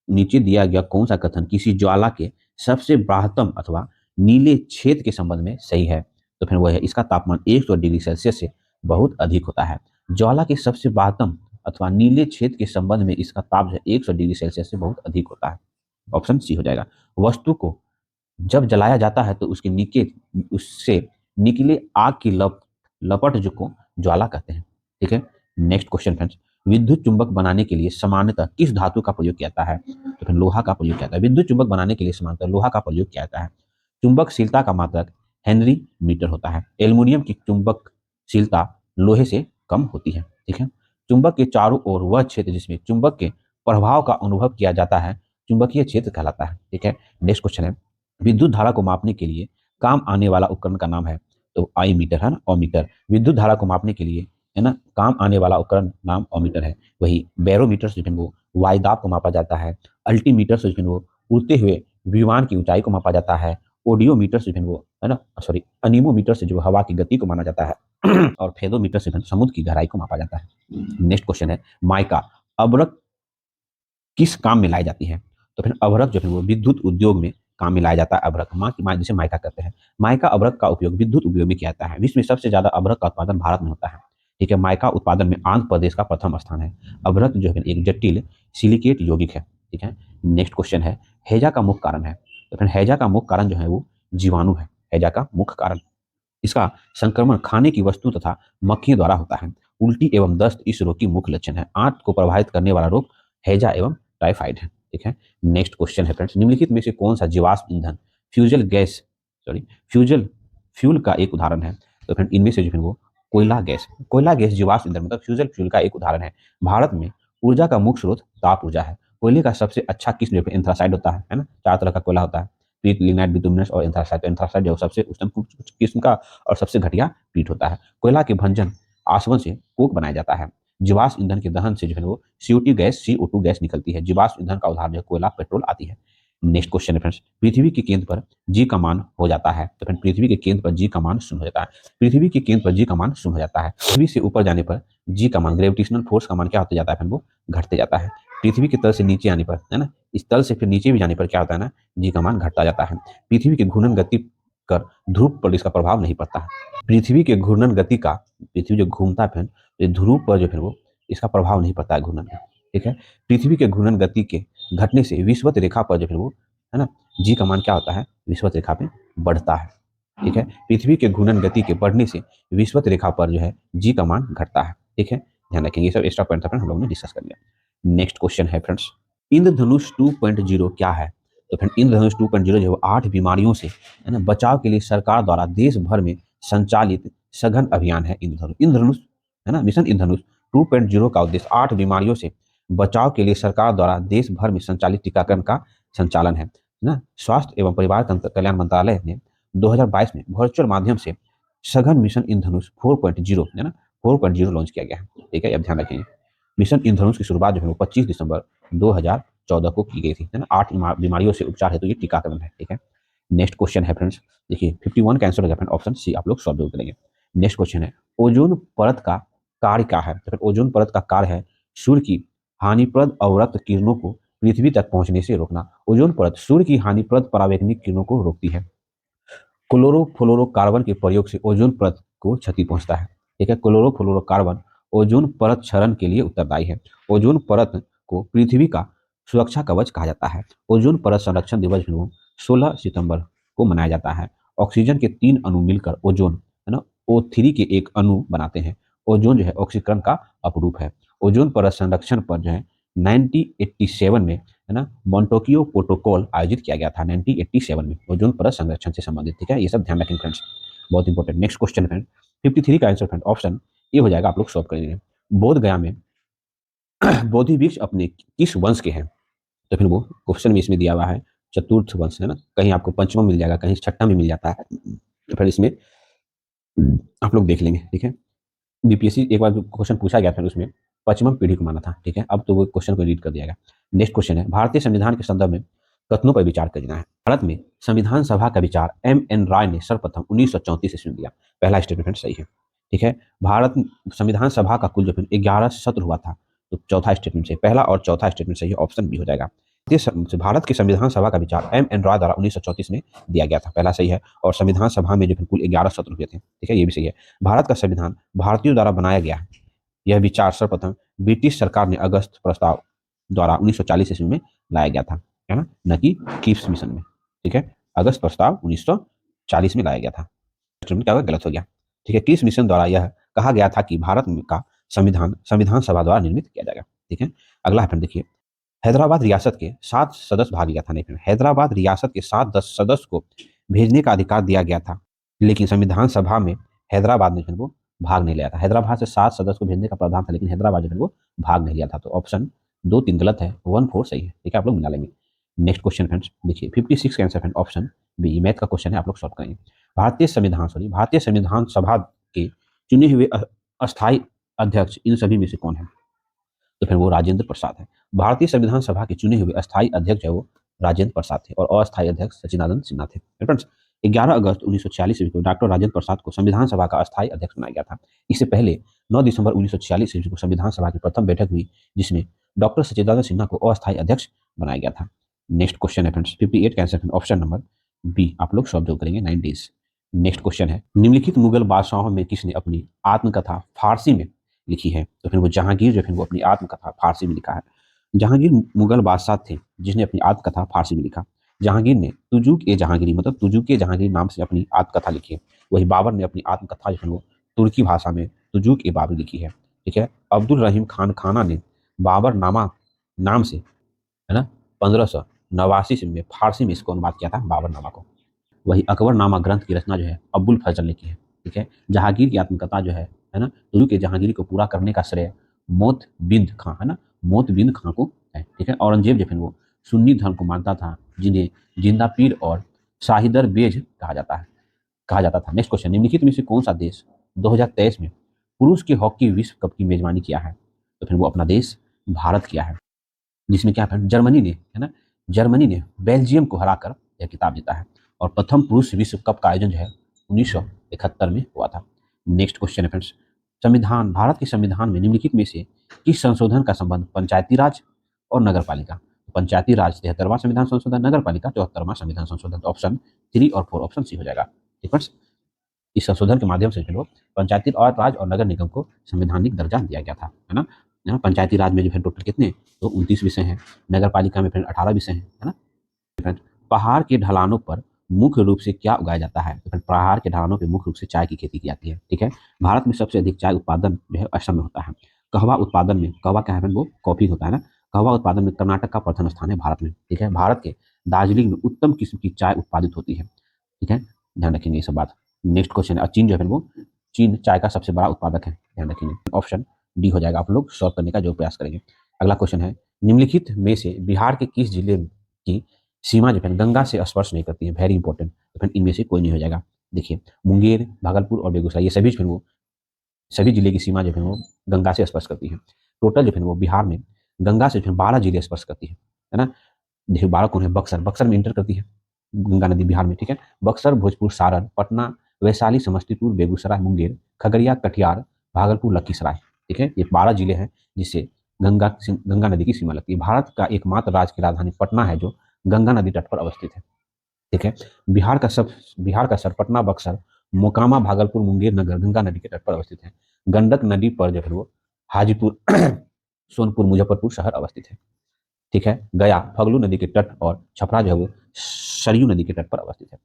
नीचे दिया गया कौन सा कथन किसी ज्वाला के सबसे ब्राह्मतम अथवा नीले छेद के संबंध में सही है? तो फिर वह है इसका तापमान 100 डिग्री सेल्सियस से बहुत अधिक होता है। ज्वाला के सबसे ब्राह्मतम अथवा नीले छेद के संबंध में इसका ताप जो है 100 डिग्री सेल्सियस से बहुत अधिक होता है। ऑप्शन सी हो जाएगा। वस्तु को जब जलाया जाता है तो उससे निकले आग की लपट जो को ज्वाला कहते हैं। ठीक है। नेक्स्ट क्वेश्चन फ्रेंड्स, विद्युत चुंबक बनाने के लिए सामान्यतः किस धातु का प्रयोग किया जाता है? तो फिर लोहा का प्रयोग किया जाता है। विद्युत चुंबक बनाने के लिए सामान्यतः लोहा का प्रयोग किया जाता है। चुंबकशीलता का मात्रक हेनरी मीटर होता है। एल्युमिनियम की चुंबकशीलता लोहे से कम होती है। ठीक है। चुंबक के चारों ओर वह क्षेत्र जिसमें चुंबक के प्रभाव का अनुभव किया जाता है चुंबकीय क्षेत्र कहलाता है। ठीक है। नेक्स्ट क्वेश्चन है, विद्युत धारा को मापने के लिए काम आने वाला उपकरण का नाम है? तो आई मीटर, है ना, ओमीटर। विद्युत धारा को मापने के लिए, है ना, काम आने वाला उपकरण नाम ओमीटर है। वही बैरोमीटर से वो वायुदाब को मापा जाता है। अल्टीमीटर से वो उड़ते हुए विमान की ऊंचाई को मापा जाता है। ओडियोमीटर से वो, है ना, सॉरी, अनीमोमीटर से जो हवा की गति को माना जाता है और फेदोमीटर से समुद्र की गहराई को मापा जाता है। नेक्स्ट क्वेश्चन है, माइका अभ्रक किस काम में लाई जाती है? तो फिर अभ्रक जो है वो विद्युत उद्योग में काम में लाया जाता है। अभ्रक माँ की माँ जिसे माइका कहते हैं। माइका अभ्रक का उपयोग विद्युत उपयोग में किया जाता है। विश्व में सबसे ज्यादा अभ्रक का उत्पादन भारत में होता है। ठीक है। माइका उत्पादन में आंध्र प्रदेश का प्रथम स्थान है। अभ्रक जो है एक जटिल सिलिकेट यौगिक है। ठीक है। नेक्स्ट क्वेश्चन है, हैजा का मुख्य कारण है? तो फिर हैजा का मुख्य कारण जो है वो जीवाणु है। हैजा का मुख्य कारण, इसका संक्रमण खाने की वस्तु तथा मक्खियों द्वारा होता है। उल्टी एवं दस्त इस रोग की मुख्य लक्षण है। आंत को प्रभावित करने वाला रोग हैजा एवं टाइफाइड है। ठीक है। नेक्स्ट क्वेश्चन है फ्रेंड्स, निम्नलिखित में से कौन सा जीवाश्म ईंधन फ्यूजल गैस सॉरी फ्यूजल फ्यूल का एक उदाहरण है? तो फ्रेंड इनमें से जो है वो कोयला गैस जीवाश्म ईंधन मतलब फ्यूजल फ्यूल का एक उदाहरण है। भारत में ऊर्जा का मुख्य स्रोत ताप ऊर्जा है। कोयले का सबसे अच्छा किस्म जो है एंथ्रासाइड होता है ना। चार तरह का कोयला होता है, पीट, लिग्नाइट, बिटुमिनस और एंथ्रासाइड। एंथ्रासाइड जो सबसे उच्चतम किस्म का और सबसे घटिया पीट होता है। कोयला के भंजन आसवन से कोक बनाया जाता है। जीवाश्म ईंधन के दहन से जो है वो CO2 गैस निकलती है। जीवाश्म ईंधन का उदाहरण जो कोयला, पेट्रोल आती है। नेक्स्ट क्वेश्चन है फ्रेंड्स, पृथ्वी के केंद्र पर जी का मान हो जाता है? तो फ्रेंड पृथ्वी के केंद्र पर जी का मान शून्य हो जाता है। पृथ्वी के केंद्र पर जी का मान शून्य हो जाता है। पृथ्वी से ऊपर जाने पर जी का मान, ग्रेविटेशनल फोर्स का मान क्या होता जाता है? वो घटते जाता है। पृथ्वी के तल से नीचे आने पर, है ना, इस तल से फिर नीचे भी जाने पर क्या होता है ना, जी का मान घटता जाता है। पृथ्वी के घूर्णन गति कर ध्रुव पर इसका प्रभाव नहीं पड़ता है। पृथ्वी के घूर्णन गति का, पृथ्वी जो घूमता है फिर ध्रुव पर जो फिर वो इसका प्रभाव नहीं पड़ता है घूर्णन का। ठीक है। पृथ्वी के घूर्णन गति के घटने से विषुवत रेखा पर जो फिर वो, है ना, जी का मान क्या होता है? विषुवत रेखा पे बढ़ता है। ठीक है। पृथ्वी के घूर्णन गति के बढ़ने से विषुवत रेखा पर जो है जी का मान घटता है। ठीक है। ध्यान रखेंगे, ये सब एक्स्ट्रा पॉइंट हम लोगों ने डिस्कस कर लिया। नेक्स्ट क्वेश्चन है फ्रेंड्स, इंद्रधनुष 2.0 क्या है? तो फ्रेंड इंद्रधनुष 2.0 जो है 8 बीमारियों से, है ना, बचाव के लिए सरकार द्वारा देश भर में संचालित सघन अभियान है। इंद्रधनुष, है ना, मिशन इंद्रधनुष 2.0 का उद्देश्य 8 बीमारियों से बचाव के लिए सरकार द्वारा देश भर में संचालित टीकाकरण का संचालन है ना। स्वास्थ्य एवं परिवार कल्याण मंत्रालय ने 2022 में वर्चुअल माध्यम से सघन मिशन इंद्रधनुष 4.0, है ना, 4.0 लॉन्च किया गया है। ठीक है। अब ध्यान रखेंगे, मिशन इंद्रधनुष की शुरुआत जो है वो 25 दिसंबर 2014 को की गई थी, है ना। 8 बीमारियों से उपचार है तो ये टीकाकरण है। ठीक है। नेक्स्ट क्वेश्चन है फ्रेंड्स, देखिए 51 कैंसिल हो गया फ्रेंड, ऑप्शन सी आप लोग सॉल्व करेंगे। नेक्स्ट क्वेश्चन है, ओजोन परत का कार्य क्या है? तो फिर ओजोन परत का कार्य है सूर्य की हानिप्रद अवरक्त किरणों को पृथ्वी तक पहुंचने से रोकना। ओजोन परत सूर्य की हानिप्रद परावैंगनिक किरणों को रोकती है। क्लोरोफ्लोरोकार्बन के प्रयोग से ओजोन परत को क्षति पहुंचता है। ठीक है। क्लोरोफ्लोरोकार्बन ओजोन परत क्षरण के लिए उत्तरदायी है। ओजोन परत को पृथ्वी का सुरक्षा कवच कहा जाता है। ओजोन परत संरक्षण दिवस जो 16 सितंबर को मनाया जाता है। ऑक्सीजन के 3 अणु मिलकर ओजोन है ना O3 के एक अणु बनाते हैं। ओजोन जो है ऑक्सीकरण का अपरूप है। ओजोन परत संरक्षण पर जो है 1987 में है ना मॉन्टेक्यू प्रोटोकॉल आयोजित किया गया था 1987 में ओजोन परत संरक्षण से संबंधित। ठीक है, ये सब ध्यान रखें फ्रेंड्स, बहुत इंपॉर्टेंट। नेक्स्ट क्वेश्चन फ्रेंड 53 का आंसर फ्रेंड ऑप्शन ये हो जाएगा, आप लोग सॉल्व करेंगे। बोध गया में बोधि वृक्ष अपने किस वंश के हैं? तो फिर वो क्वेश्चन में इसमें दिया हुआ है चतुर्थ वंश है ना, कहीं आपको पंचमा मिल जाएगा, कहीं छठा में मिल जाता है, तो फिर इसमें आप लोग देख लेंगे। ठीक है, बीपीएससी एक बार क्वेश्चन पूछा गया था उसमें पश्चिम पीढ़ी को माना था। ठीक है, अब तो वो क्वेश्चन को रीड कर दिया गया। नेक्स्ट क्वेश्चन है भारतीय संविधान के संदर्भ में कथनों पर विचार करना है। भारत में संविधान सभा का विचार M.N. राय ने सर्वप्रथम 1934 ईस्वी में दिया। पहला स्टेटमेंट सही है। ठीक है, भारत संविधान सभा का कुल जो 11 सत्र हुआ था, तो चौथा स्टेटमेंट सही, पहला और चौथा स्टेटमेंट सही है, ऑप्शन बी हो जाएगा। भारत की संविधान सभा का विचार M.N. राय द्वारा 1934 में दिया गया था, पहला सही है। और संविधान सभा में जो कुल 11 सत्र हुए थे। ठीक है, ये भी सही है। भारत का संविधान भारतीयों द्वारा बनाया गया है। यह विचार सर्वप्रथम ब्रिटिश सरकार ने अगस्त प्रस्ताव द्वारा 1940 ईस्वी में लाया गया था, है ना, न कि कीप्स मिशन में। ठीक है, अगस्त प्रस्ताव 1940 में लाया गया था, क्या गलत हो गया। ठीक है, कीप्स मिशन द्वारा यह कहा गया था कि भारत का संविधान संविधान सभा द्वारा निर्मित किया जाएगा। ठीक है, अगला है देखिए, हैदराबाद रियासत के 7 सदस्य भाग लिया था। नहीं, हैदराबाद रियासत के 7 सदस्य को भेजने का अधिकार दिया गया था, लेकिन संविधान सभा में हैदराबाद ने वो भाग नहीं लिया था। हैदराबाद से 7 सदस्य को भेजने का प्रावधान था, लेकिन हैदराबाद जो वो भाग नहीं लिया था। तो ऑप्शन 2, 3 गलत है, 1, 4 सही है। ठीक है, आप लोग मिला लेंगे। नेक्स्ट क्वेश्चन फ्रेंड्स देखिए 56 का answer friend option B, math का क्वेश्चन है, आप लोग सॉल्व करेंगे। भारतीय संविधान सभा के चुने हुए अस्थायी अध्यक्ष इन सभी में से कौन है? तो फिर वो राजेंद्र प्रसाद है। भारतीय संविधान सभा के चुने हुए अस्थायी अध्यक्ष है वो राजेंद्र प्रसाद थे, और अस्थायी अध्यक्ष सचिदानंद सिन्हा थे। फ्रेंड्स 11 अगस्त 1946 ईस्वी को डॉक्टर राजेंद्र प्रसाद को संविधान सभा का अस्थायी अध्यक्ष बनाया गया था। इससे पहले 9 दिसंबर 1946 ईस्वी को संविधान सभा की प्रथम बैठक हुई, जिसमें डॉक्टर सचिदानंद सिन्हा को अस्थायी अध्यक्ष बनाया गया था। नेक्स्ट क्वेश्चन है फ्रेंड्स 58 का आंसर ऑप्शन नंबर बी, आप लोग सॉल्व करेंगे 9 डेज। नेक्स्ट क्वेश्चन है निम्नलिखित मुगल बादशाहों में किसने अपनी आत्मकथा फारसी में लिखी है? तो फिर वो जहांगीर जो है वो अपनी आत्मकथा फारसी में लिखा है। जहांगीर मुगल बादशाह थे जिसने अपनी आत्मकथा फारसी में लिखा। जहांगीर ने तुजुक ए जहांगीरी मतलब तुजुक ए जहांगीर नाम से अपनी आत्मकथा लिखी है। वही बाबर ने अपनी आत्मकथा जो है वो तुर्की भाषा में तुजुक ए बाबरी लिखी है। ठीक है, अब्दुल रहीम खान खाना ने बाबर नामा नाम से है ना 1589 में फारसी में इसको अनुवाद किया था बाबर नामा को। वही अकबर नामा ग्रंथ की रचना जो है अब्बुल फजल ने की है। ठीक है, जहांगीर की आत्मकथा जो है ना तुर्की के जहांगीर को पूरा करने का श्रेय मोतबिंद खां है ना मोतबिंद खां को है। ठीक है, औरंगजेब जो है वो सुन्नी धर्म को मानता था, जिन्हें जिंदा पीर और शाहिदर बेज कहा जाता था। नेक्स्ट क्वेश्चन निम्नलिखित में से कौन सा देश 2023 में पुरुष के हॉकी विश्व कप की मेजबानी किया है? तो फिर वो अपना देश भारत किया है, जिसमें क्या है जर्मनी ने है ना जर्मनी ने बेल्जियम को हराकर यह खिताब जीता है। और प्रथम पुरुष विश्व कप का आयोजन जो है 1971 में हुआ था। नेक्स्ट क्वेश्चन है फ्रेंड्स भारत के संविधान में निम्नलिखित में से किस संशोधन का संबंध पंचायती राज और नगर पालिका? पंचायती राज 73वां संविधान संशोधन, नगर पालिका 74वां संविधान संशोधन। तो ऑप्शन 3 और 4 ऑप्शन सी हो जाएगा। ठीक है, इस संशोधन के माध्यम से जो पंचायती राज और नगर निगम को संवैधानिक दर्जा दिया गया था, है ना। पंचायती राज में जो है टोटल कितने तो 29 विषय हैं, नगर पालिका में फिर 18 विषय हैं, है ना। पहाड़ के ढलानों पर मुख्य रूप से क्या उगाया जाता है? तो फिर पहाड़ के ढलानों पर मुख्य रूप से चाय की खेती की जाती है। ठीक है, भारत में सबसे अधिक चाय उत्पादन जो है असम में होता है। कहवा उत्पादन में कहवा क्या है वो कॉफी होता है ना, कहवा उत्पादन में कर्नाटक का प्रथम स्थान है भारत में। ठीक है, भारत के दार्जिलिंग में उत्तम किस्म की चाय उत्पादित होती है। ठीक है, ध्यान रखेंगे ये सब बात। नेक्स्ट क्वेश्चन है चीन जो है वो चीन चाय का सबसे बड़ा उत्पादक है, ध्यान रखेंगे। ऑप्शन डी हो जाएगा, आप लोग सॉल्व करने का जो प्रयास करेंगे। अगला क्वेश्चन है निम्नलिखित में से बिहार के किस जिले की सीमा जो है गंगा से स्पर्श नहीं करती है? Very important. तो फिर इनमें से कोई नहीं हो जाएगा। देखिए मुंगेर, भागलपुर और बेगूसराय, ये सभी जो वो सभी जिले की सीमा जो है वो गंगा से स्पर्श करती है। टोटल जो है वो बिहार में गंगा से 12 जिले स्पर्श करती है ना। देखिए 12 कौन है? बक्सर में इंटर करती है गंगा नदी बिहार में। ठीक है, बक्सर, भोजपुर, सारण, पटना, वैशाली, समस्तीपुर, बेगूसराय, मुंगेर, खगड़िया, कटिहार, भागलपुर, लखीसराय। ठीक है, ये 12 जिले हैं जिससे गंगा नदी की सीमा लगती है। भारत का एकमात्र राज्य की राजधानी पटना है जो गंगा नदी तट पर अवस्थित है। ठीक है, बिहार का सर पटना, बक्सर, मोकामा, भागलपुर, मुंगेर नगर गंगा नदी के तट पर अवस्थित है। गंडक नदी पर जो है वो हाजीपुर सोनपुर मुजफ्फरपुर शहर अवस्थित है। ठीक है, गया फगलू नदी के तट और छपरा जो है वो सरयू नदी के तट पर अवस्थित है।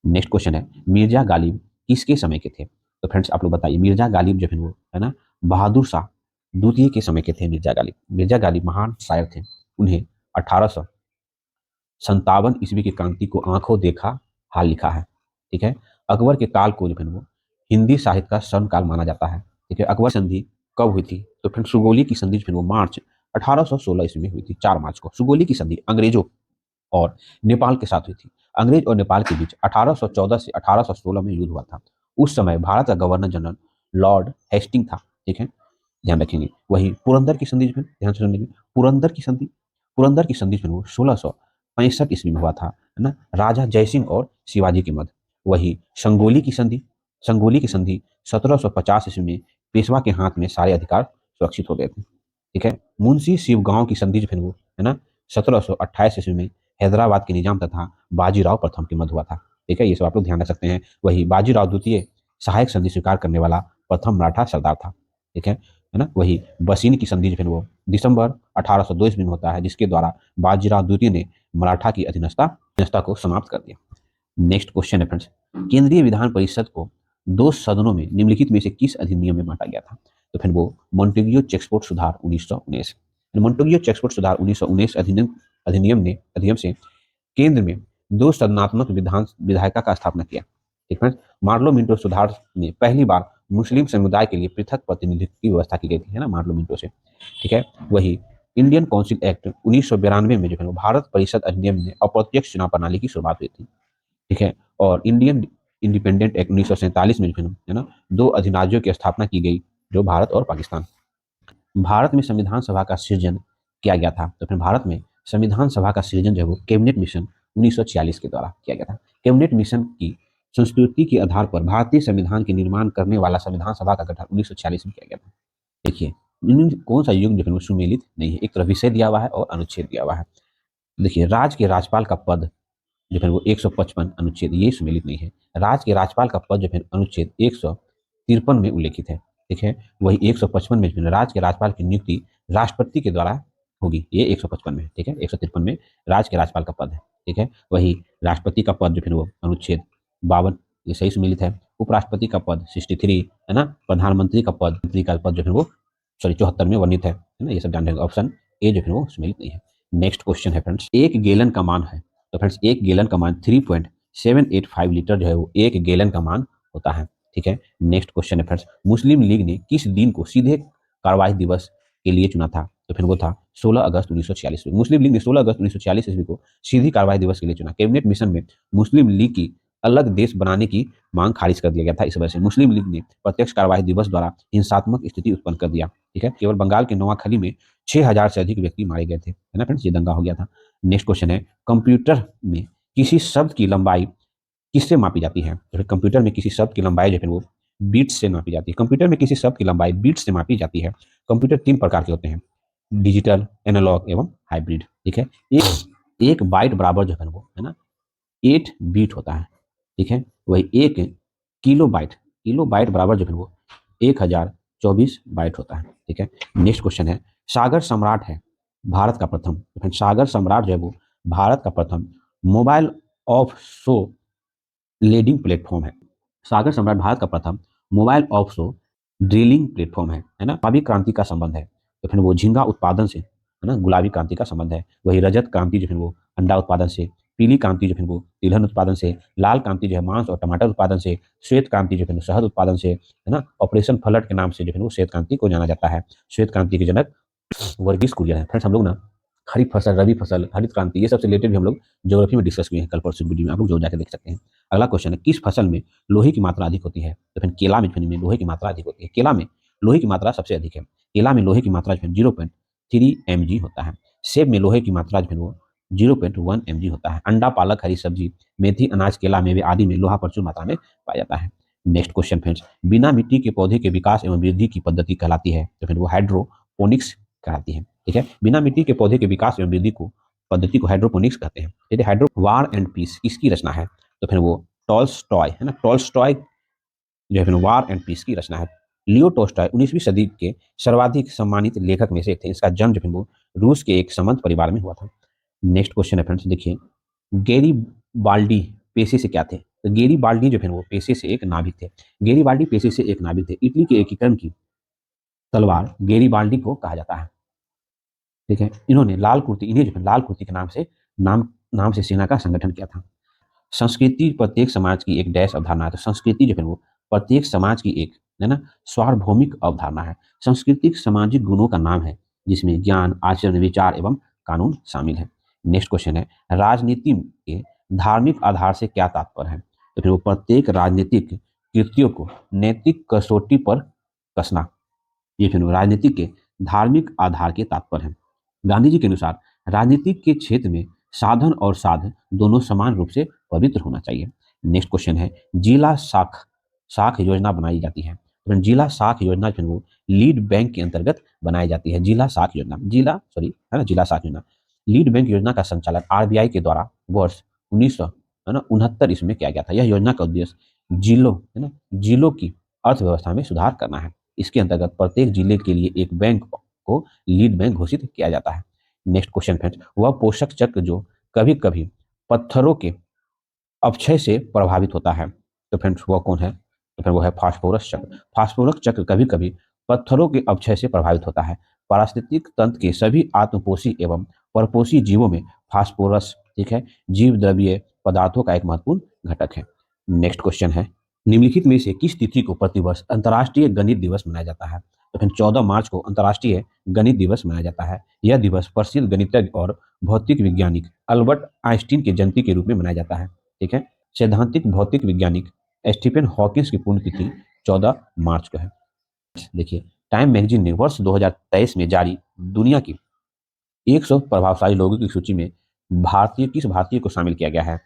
नेक्स्ट क्वेश्चन है, मिर्जा गालिब किसके समय के थे? तो फ्रेंड्स आप लोग बताइए, मिर्जा गालिब जो है वो है ना बहादुर शाह द्वितीय के समय के थे। मिर्जा गालिब, मिर्जा गालिब महान शायर थे। उन्हें 1857 ईस्वी की क्रांति को आंखों देखा हाल लिखा है। ठीक है, अकबर के काल को जो है वो हिंदी साहित्य का स्वर्ण काल माना जाता है। ठीक है, अकबर संधि कब हुई थी? तो फ्रेंड्स सुगोली की संधि जो है वो मार्च 1816 ईस्वी में हुई थी, 4 मार्च को। सुगोली की संधि अंग्रेजों और नेपाल के साथ हुई थी। अंग्रेज और नेपाल के बीच 1814 से 1816 में युद्ध हुआ था। उस समय भारत का गवर्नर जनरल लॉर्ड हेस्टिंग था। ठीक है, ध्यान रखेंगे। वही पुरंदर की संधि, ध्यान से सुनेंगे, पुरंदर की संधि वो 1665 ईस्वी में हुआ था, है ना, राजा जयसिंह और शिवाजी के मध्य। वही संगोली की संधि 1750 ईस्वी में पेशवा के हाथ में सारे अधिकार सुरक्षित हो गए थे। ठीक है, मुंशी शिवगांव की संधि जो फिर वो है ना 1728 ईस्वी में हैदराबाद के निजाम तथा बाजीराव प्रथम के मध्य हुआ था। ठीक है, ये सब आप लोग ध्यान रख सकते हैं। वही बाजीराव द्वितीय सहायक संधि स्वीकार करने वाला प्रथम मराठा सरदार था। ठीक है ना। वही बसीन की संधि जो है वो दिसंबर 1802 ईस्वी में होता है, जिसके द्वारा बाजीराव द्वितीय ने मराठा की अधीनता को समाप्त कर दिया। नेक्स्ट क्वेश्चन है फ्रेंड्स, केंद्रीय विधान परिषद को 2 सदनों में निम्नलिखित में से किस अधिनियम में बांटा गया था? तो फिर वो मॉन्टेगियो चेक्सपोर्ट सुधार 1919। मॉन्टेगियो चेक्सपोर्ट सुधार 1919 अधिनियम से केंद्र में 2 सदनात्मक विधायिका का स्थापना किया। ठीक है, मार्लो मिंटो सुधार में पहली बार मुस्लिम समुदाय के लिए पृथक प्रतिनिधित्व की व्यवस्था की गई थी, है ना, मार्लो मिंटो से। ठीक है, वही इंडियन काउंसिल एक्ट 1992 में जो है भारत परिषद अधिनियम में अप्रत्यक्ष चुनाव प्रणाली की शुरुआत हुई थी। ठीक है, और इंडियन इंडिपेंडेंट एक्ट 1947 में जो है ना 2 अधिराज्यों की स्थापना की गई, जो भारत और पाकिस्तान। भारत में संविधान सभा का सृजन किया गया था। तो फिर भारत में संविधान सभा का सृजन जो है वो कैबिनेट मिशन 1946 के द्वारा किया गया था। कैबिनेट मिशन की संस्कृति के आधार पर भारतीय संविधान के निर्माण करने वाला संविधान सभा का गठन 1946 में किया गया था। देखिए, इनमें कौन सा युग जो है वो सुमेलित नहीं है। एक तरफ विषय दिया हुआ है और अनुच्छेद दिया हुआ है। देखिए, राज्य के राज्यपाल का पद जो है वो 155 अनुच्छेद, ये सुमेलित नहीं है। राज्य के राज्यपाल का पद जो है अनुच्छेद 153 में उल्लेखित है। ठीक है, वही 155 में राज्य के राज्यपाल की नियुक्ति राष्ट्रपति के द्वारा होगी, ये 155 में। ठीक है, 153 में राज्य के राज्यपाल का पद है। ठीक है, वही राष्ट्रपति का पद जो फिर वो अनुच्छेद 52, ये सही सुमेलित है। उपराष्ट्रपति का पद 63, है ना, प्रधानमंत्री का पद जो फिर वो 74 में वर्णित है ना, ये सब जान लेंगे। ऑप्शन ए जो फिर वो सुमेलित नहीं है। नेक्स्ट क्वेश्चन है फ्रेंड्स, एक गैलन का मान है। तो फ्रेंड्स एक गैलन का मान 3.785 लीटर जो है वो एक गैलन का मान होता है। ठीक है, नेक्स्ट क्वेश्चन है फ्रेंड्स, मुस्लिम लीग ने किस दिन को सीधे कार्रवाई दिवस के लिए चुना था? तो फिर वो था 16 अगस्त 1946 में। मुस्लिम लीग ने 16 अगस्त 1946 ईस्वी को सीधी कार्रवाई दिवस के लिए चुना। कैबिनेट मिशन में मुस्लिम लीग की अलग देश बनाने की मांग खारिज कर दिया गया था। इस वजह से मुस्लिम लीग ने प्रत्यक्ष कार्रवाई दिवस द्वारा हिंसात्मक स्थिति उत्पन्न कर दिया। ठीक है, केवल बंगाल के नोआखली में 6000 से अधिक व्यक्ति मारे गए थे, है ना फ्रेंड्स, ये दंगा हो गया था। नेक्स्ट क्वेश्चन है, कंप्यूटर में किसी शब्द की लंबाई किससे मापी जाती है? तो कंप्यूटर में किसी शब्द की लंबाई जो है वो बीट्स से मापी जाती है। कंप्यूटर में किसी शब्द की लंबाई बीट्स से मापी जाती है। कंप्यूटर 3 प्रकार के होते हैं, डिजिटल, एनालॉग एवं हाइब्रिड। ठीक है, एक बाइट बराबर जो है वो है ना 8 बीट होता है। ठीक है, वही 1 किलो बाइट बराबर जो है वो 1024 बाइट होता है। ठीक है, नेक्स्ट क्वेश्चन है, सागर सम्राट है भारत का प्रथम, सागर सम्राट जो है वो भारत का प्रथम mobile of show leading platform है। सागर सम्राट भारत का प्रथम mobile of show drilling platform है ना। गुलाबी क्रांति का संबंध है तो फिर वो झींगा उत्पादन से, है ना, गुलाबी क्रांति का संबंध है। वही रजत क्रांति जो है वो अंडा उत्पादन से, पीली क्रांति जो है वो तिलहन उत्पादन से, लाल क्रांति जो है मांस और टमाटर उत्पादन से, श्वेत क्रांति जो है शहद उत्पादन से, है ना। ऑपरेशन फ्लड के नाम से जो है वो श्वेत क्रांति को जाना जाता है। श्वेत क्रांति के जनक वर्गीस कुरियन है। फ्रेंड्स हम लोग ना खरीफ फसल, रबी फसल, हरित क्रांति, ये सबसे रिलेटेड भी हम लोग ज्योग्राफी में डिस्कस किए हैं कल परसों वीडियो में, आप लोग जो जाकर देख सकते हैं। अगला क्वेश्चन है, किस फसल में लोहे की मात्रा अधिक होती है? तो फिर केला में लोहे की मात्रा अधिक होती है। केला में लोहे की मात्रा सबसे अधिक है। केला में लोहे की मात्रा 0.3 mg होता है। सेब में लोहे की मात्रा जो है वो 0.1 mg होता है। अंडा, पालक, हरी सब्जी, मेथी, अनाज, केला, मेवे आदि में लोहा प्रचुर मात्रा में पाया जाता है। नेक्स्ट क्वेश्चन फ्रेंड्स, बिना मिट्टी के पौधे के विकास एवं वृद्धि की पद्धति कहलाती है? तो फिर वो हाइड्रोपोनिक्स कहलाती है। ठीक है, बिना मिट्टी के पौधे के विकास एवं वृद्धि को पद्धति को हाइड्रोपोनिक्स कहते हैं। ठीक है, हाइड्रो वार एंड पीस किसकी रचना है? तो फिर वो टॉल्स्टॉय, है ना, टॉल्स्टॉय जो है फिर वार एंड पीस की रचना है। लियो टोल्स्टॉय 19वीं सदी के सर्वाधिक सम्मानित लेखक में से एक थे। इसका जन्म जो है वो रूस के एक संबंध परिवार में हुआ था। नेक्स्ट क्वेश्चन है फ्रेंड्स, देखिए गेरी बाल्डी पेशे से क्या थे? तो गेरी बाल्डी जो है वो पेशे से एक नाविक थे। गेरी बाल्डी पेशे से एक नाविक थे। इटली के एकीकरण की तलवार गेरी बाल्डी को कहा जाता है। ठीक है, इन्होंने लाल कुर्ती, इन्हें जो है लाल कुर्ती के नाम नाम से सेना का संगठन किया था। संस्कृति प्रत्येक समाज की एक डैश अवधारणा है। तो संस्कृति जो है वो प्रत्येक समाज की एक, है ना, सार्वभौमिक अवधारणा है। सांस्कृतिक सामाजिक गुणों का नाम है जिसमें ज्ञान, आचरण, विचार एवं कानून शामिल है। नेक्स्ट क्वेश्चन है, राजनीति के धार्मिक आधार से क्या तात्पर्य है? तो फिर वो प्रत्येक राजनीतिक कृतियों को नैतिक कसौटी पर कसना, ये फिर राजनीति के धार्मिक आधार के तात्पर्य है। गांधी जी के अनुसार राजनीति के क्षेत्र में साधन और साध दोनों समान रूप से पवित्र होना चाहिए। नेक्स्ट क्वेश्चन है, जिला साख साख योजना बनाई जाती है। तो जिला साख योजना जो है वो लीड बैंक के अंतर्गत बनाई जाती है। जिला साख योजना, है ना, जिला साख योजना लीड बैंक योजना का संचालन आरबीआई के द्वारा वर्ष 1969 ईस्वी में किया गया था। यह योजना का उद्देश्य जिलों, है ना, जिलों की अर्थव्यवस्था में सुधार करना है। इसके अंतर्गत प्रत्येक जिले के लिए एक बैंक को लीड बैंक घोषित किया जाता है। नेक्स्ट क्वेश्चन फ्रेंड्स, वह पोषक चक्र जो कभी कभी पत्थरों के अपक्षय से प्रभावित होता है, तो फ्रेंड्स वह कौन है? तो फिर वो है फास्फोरस चक्र। फास्फोरस चक्र कभी कभी पत्थरों के अपक्षय से प्रभावित होता है। पारिस्थितिक तंत्र के सभी आत्मपोषी एवं परपोषी जीवों में फास्फोरस, ठीक है, जीव द्रव्य पदार्थों का एक महत्वपूर्ण घटक है। नेक्स्ट क्वेश्चन है, निम्नलिखित में से किस तिथि को प्रतिवर्ष अंतर्राष्ट्रीय गणित दिवस मनाया जाता है? तो फिर 14 मार्च को अंतर्राष्ट्रीय गणित दिवस मनाया जाता है। यह दिवस प्रसिद्ध गणितज्ञ और भौतिक वैज्ञानिक अल्बर्ट आइंस्टीन की जयंती के रूप में मनाया जाता है। ठीक है, सैद्धांतिक भौतिक वैज्ञानिक स्टीफन हॉकिंस की पुण्यतिथि 14 मार्च को है। देखिए, टाइम मैगजीन ने वर्ष 2023 में जारी दुनिया की 100 प्रभावशाली लोगों की सूची में किस भारतीय को शामिल किया गया है?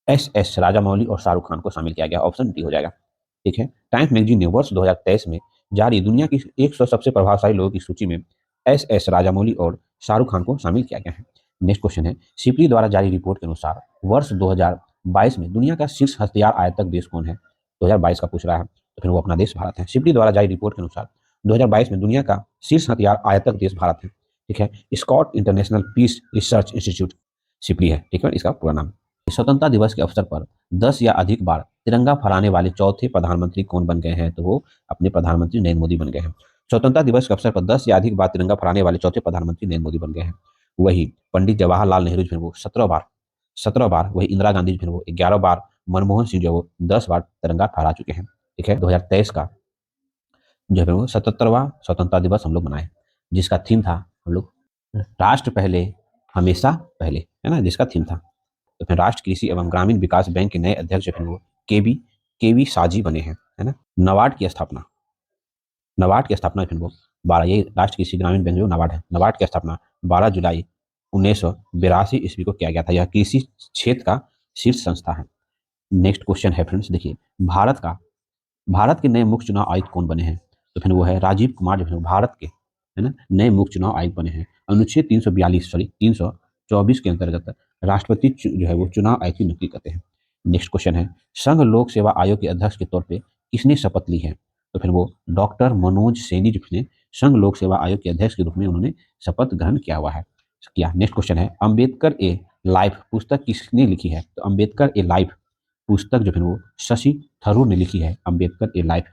एस राजामौली और शाहरुख खान को शामिल किया गया। ऑप्शन डी हो जाएगा। ठीक है, टाइम्स मैगजीन ने वर्ष 2023 में जारी दुनिया की 100 सबसे प्रभावशाली लोगों की सूची में एस राजामौली और शाहरुख खान को शामिल किया गया है। नेक्स्ट क्वेश्चन है, सिप्री द्वारा जारी रिपोर्ट के अनुसार वर्ष 2022 में दुनिया का शीर्ष हथियार आयातक देश कौन है? 2022 का पूछ रहा है, तो फिर वो अपना देश भारत है। सिप्री द्वारा जारी रिपोर्ट के अनुसार 2022 में दुनिया का शीर्ष हथियार आयातक देश भारत है। ठीक है, स्कॉट international peace research institute SIPRI है। ठीक है, इसका पूरा नाम। स्वतंत्रता दिवस के अवसर पर 10 या अधिक बार तिरंगा फहराने वाले चौथे प्रधानमंत्री कौन बन गए हैं? तो वो अपने प्रधानमंत्री नरेंद्र मोदी बन गए हैं। स्वतंत्रता दिवस के अवसर पर 10 या अधिक बार तिरंगा फहराने वाले चौथे प्रधानमंत्री नरेंद्र मोदी बन गए हैं। वही पंडित जवाहरलाल नेहरू जो है वो 17 बार, वही इंदिरा गांधी जो है वो 11 बार, मनमोहन सिंह जो है वो 10 बार तिरंगा फहरा चुके हैं। ठीक है, 2023 का जो है वो 77वां स्वतंत्रता दिवस हम लोग मनाए, जिसका थीम था हम लोग राष्ट्र पहले हमेशा पहले, है ना, जिसका थीम था। तो फिर राष्ट्र कृषि एवं ग्रामीण विकास बैंक के नए अध्यक्ष जो है वो केवी केवी साजी बने हैं, है ना। नबार्ड की स्थापना फिर वो 12, ये राष्ट्र कृषि ग्रामीण बैंक जो नबार्ड है, नबार्ड की स्थापना 12 जुलाई 1982 ईस्वी को किया गया था। यह कृषि क्षेत्र का शीर्ष संस्था है। नेक्स्ट क्वेश्चन है फ्रेंड्स, देखिए भारत के नए मुख्य चुनाव आयुक्त कौन बने हैं? तो फिर वो है राजीव कुमार जो है भारत के, है ना, नए मुख्य चुनाव आयुक्त बने हैं। अनुच्छेद 324 के अंतर्गत राष्ट्रपति जो है वो चुनाव आयुक्त की नियुक्ति करते हैं। नेक्स्ट क्वेश्चन है, संघ लोक सेवा आयोग के अध्यक्ष के तौर पे किसने शपथ ली है? तो फिर वो डॉक्टर मनोज सैनी जिसने संघ लोक सेवा आयोग के अध्यक्ष के रूप में उन्होंने शपथ ग्रहण किया हुआ है, किया। नेक्स्ट क्वेश्चन है, अम्बेडकर ए लाइफ पुस्तक किसने लिखी है? तो अम्बेडकर ए लाइफ पुस्तक जो है वो शशि थरूर ने लिखी है, अम्बेडकर ए लाइफ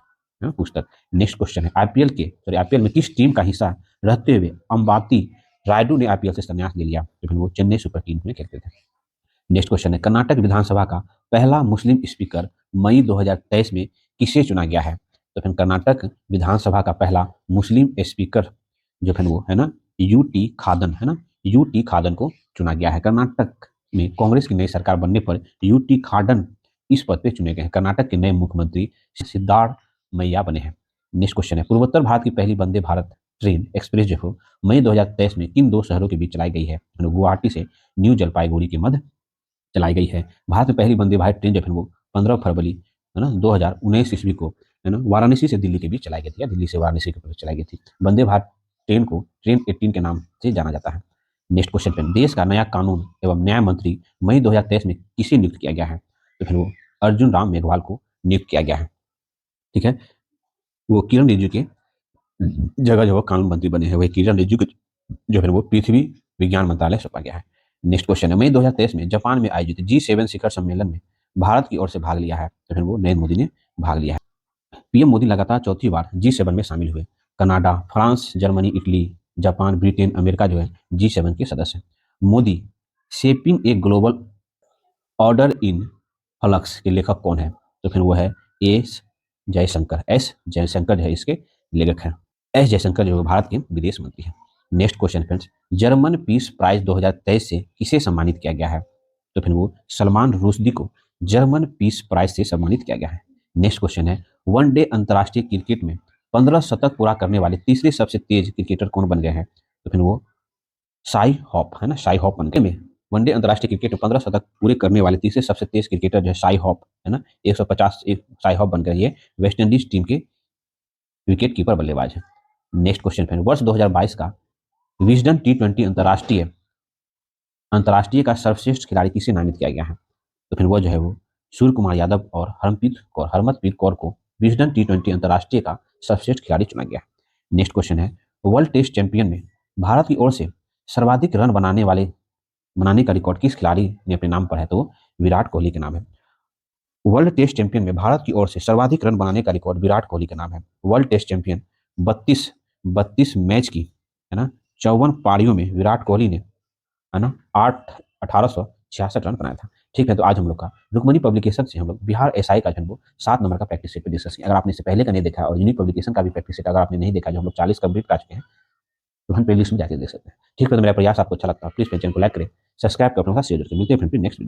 पुस्तक। नेक्स्ट क्वेश्चन है, आईपीएल में किस टीम का हिस्सा रहते हुए अंबाती रायडू ने आईपीएल से संन्यास ले लिया? तो फिर वो चेन्नई सुपर किंग्स में खेलते थे। नेक्स्ट क्वेश्चन है, कर्नाटक विधानसभा का पहला मुस्लिम स्पीकर मई 2023 में किसे चुना गया है? तो फिर कर्नाटक विधानसभा का पहला मुस्लिम स्पीकर जो है वो, है ना, यूटी खादन, है ना, यूटी खादन को चुना गया है। कर्नाटक में कांग्रेस की नई सरकार बनने पर यूटी खादन इस पद पे चुने गए हैं। कर्नाटक के नए मुख्यमंत्री सिद्धार्थ मैया बने हैं। नेक्स्ट क्वेश्चन है, पूर्वोत्तर भारत की पहली वंदे भारत ट्रेन एक्सप्रेस जो है मई 2023 में किन दो शहरों के बीच चलाई गई है? गुवाहाटी से न्यू जलपाईगुड़ी के मध्य चलाई गई है। भारत में पहली वंदे भारत ट्रेन जो है वो 15 फरवरी, है ना, 2019 ईस्वी को, है ना, वाराणसी से दिल्ली के बीच चलाई गई थी, या दिल्ली से वाराणसी के बीच चलाई गई थी। वंदे भारत ट्रेन को ट्रेन 18 के नाम से जाना जाता है। नेक्स्ट क्वेश्चन पे, देश का नया कानून एवं न्याय मंत्री मई 2023 में किसे नियुक्त किया गया है? तो फिर वो अर्जुन राम मेघवाल को नियुक्त किया गया है। ठीक है, वो किरण रिजिजू के जगह जो कानून मंत्री बने हैं, वही किरण रिजिजू के जो है वो पृथ्वी विज्ञान मंत्रालय सौंपा गया है। नेक्स्ट क्वेश्चन है, मई 2023 में जापान में आयोजित G7 शिखर सम्मेलन में भारत की ओर से भाग लिया है, तो फिर वो नरेंद्र मोदी ने भाग लिया है। पीएम मोदी लगातार चौथी बार G7 में शामिल हुए। Canada, France, Germany, Italy, Japan, Britain, America जो है G7 के सदस्य हैं। Modi shaping a global order in flux के लेखक कौन है, तो फिर वो है एस जयशंकर जो है इसके लेखक हैं। एस जयशंकर जो भारत के विदेश मंत्री हैं। Next question friends, German peace prize 2023 से किसे सम्मानित किया गया है, तो फिर वो सलमान रुश्दी को जर्मन पीस प्राइज से सम्मानित किया गया है। नेक्स्ट क्वेश्चन है, वनडे अंतर्राष्ट्रीय क्रिकेट में 15 शतक पूरा करने वाले तीसरे सबसे तेज क्रिकेटर कौन बन गए हैं, तो फिर वो शाई हॉप है ना, शाई हॉप बन गए में वनडे अंतर्राष्ट्रीय क्रिकेट में 15 शतक पूरे करने वाले तीसरे सबसे तेज क्रिकेटर जो है शाई हॉप है ना, 150 एक शाई हॉप बन गए। ये वेस्ट इंडीज टीम के विकेट कीपर बल्लेबाज है। नेक्स्ट क्वेश्चन फिर, वर्ष 2022 का विजडन T20 अंतर्राष्ट्रीय अंतर्राष्ट्रीय का सर्वश्रेष्ठ खिलाड़ी किसे नामित किया गया है, तो फिर वो जो है वो सूर्य कुमार यादव और हरमनप्रीत कौर को विजडन T20 अंतर्राष्ट्रीय का सर्वश्रेष्ठ खिलाड़ी चुना गया। नेक्स्ट क्वेश्चन है, वर्ल्ड टेस्ट चैंपियन में भारत की ओर से सर्वाधिक रन बनाने का रिकॉर्ड किस खिलाड़ी ने अपने नाम पर है, तो विराट कोहली के नाम है। वर्ल्ड टेस्ट चैंपियन में भारत की ओर से सर्वाधिक रन बनाने का रिकॉर्ड विराट कोहली का नाम है। वर्ल्ड टेस्ट चैंपियन 32 मैच की है ना 54 पारियों में विराट कोहली ने है ना 1866 रन बनाया था। ठीक है, तो आज हम लोग का रुक्मणी पब्लिकेशन से हम लोग बिहार एसआई का जो 7 नंबर का प्रैक्टिस सेट पे डिस्कस किया। अगर आपने इससे पहले का नहीं देखा और यूनिक पब्लिकेशन का भी प्रैक्टिस सेट अगर आपने नहीं देखा, जो हम लोग 40 कंप्लीट कर चुके हैं, तो हम प्लेलिस्ट में जाकर देख सकते हैं। ठीक है, तो मेरा प्रयास आपको अच्छा लगता है, प्लीज मेरे चैनल को लाइक करें, सब्सक्राइब करें, अपने साथ शेयर करें। मिलते हैं फिर नेक्स्ट